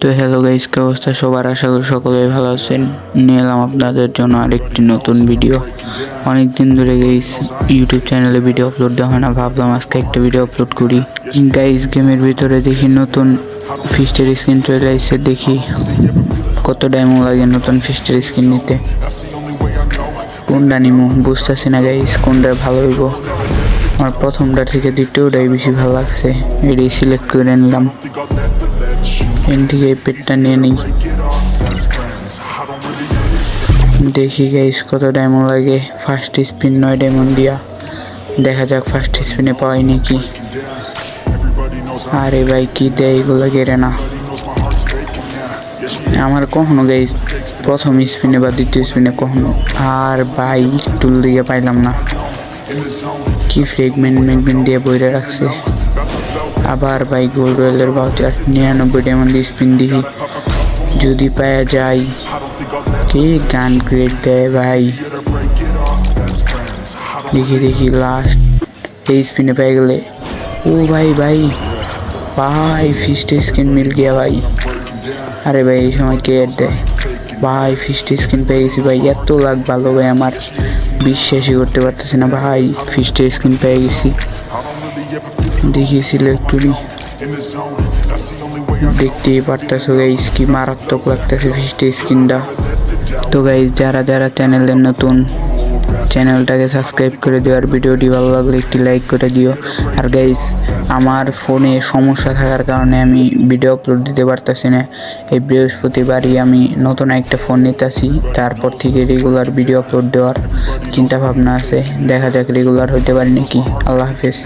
তো hello guys, কি অবস্থা সবার? আশা করি সকলেই ভালো আছেন। নিয়ে এলাম আপনাদের জন্য আরেকটি নতুন ভিডিও। অনেক দিন ধরে গাইস ইউটিউব চ্যানেলে ভিডিও আপলোড দেওয়া হয় না, ভাবলাম আজকে একটা ভিডিও আপলোড করি। গাইস গেমের ভিতরে দেখি নতুন ফিস্টের স্কিন চলে আসছে, দেখি কত ডায়মন্ড লাগে নতুন ফিস্টের স্কিন নিতে। কোনটা নিমু বুঝতেছি না গাইস, কোনটা ভালো হইব। আমার প্রথমটা থেকে দ্বিতীয়টাই বেশি ভালো লাগছে, এটাই সিলেক্ট করে নিলাম। এখান থেকে এই পেটটা নিয়ে নিই, দেখি গাইস কত ডায়মন্ড লাগে। ফার্স্ট স্পিন 9 ডায়মন্ড দিয়া, দেখা যাক ফার্স্ট স্পিনে পাই নাকি। আরে ভাই কি দেয় এগুলো, গেরে না আমার কখনো গাইস প্রথম স্পিনে বা দ্বিতীয় স্পিনে কখনো। আর ভাই টুল দিয়ে পাইলাম না, কি ফ্রেগমেন্ট দিয়ে বইরে রাখছে। আবার ভাই গোল্ড রয়েলের ভাউচার 99 ডায়মন্ড দিয়ে স্পিন দিই, যদি পাওয়া যায়। কি গান গ্রেড দেয় ভাই, দেখি লাস্ট এই স্পিনে পেয়ে গেলে। ও ভাই ভাই ভাই ফিস্ট স্কিন মিল গিয়া ভাই। আরে ভাই এই সময় কে এড দেয় ভাই, ফিস্ট স্কিন পেয়ে গেছি ভাই। এত লাগ ভালো ভাই, আমার বিশ্বাসই করতে পারতেছি না ভাই, ফিস্ট স্কিন পেয়ে গেছি। দেখি সিলেক্ট করি, দেখতেই পারতেছো গাইস কি মারাত্মক লাগতেছে ফিস্ট স্কিনটা। তো গাইস যারা চ্যানেলের নতুন, চ্যানেলটাকে সাবস্ক্রাইব করে দিও, আর ভিডিওটি ভালো লাগলে একটি লাইক করে দিও। আর গাইস আমার ফোনে সমস্যা থাকার কারণে আমি ভিডিও আপলোড দিতে পারতেছি না। এই বৃহস্পতিবারই আমি নতুন একটা ফোন নিতেছি, তারপর থেকে রেগুলার ভিডিও আপলোড দেওয়ার চিন্তা ভাবনা আছে। দেখা যাক রেগুলার হইতে পারি নাকি। আল্লাহ হাফেজ।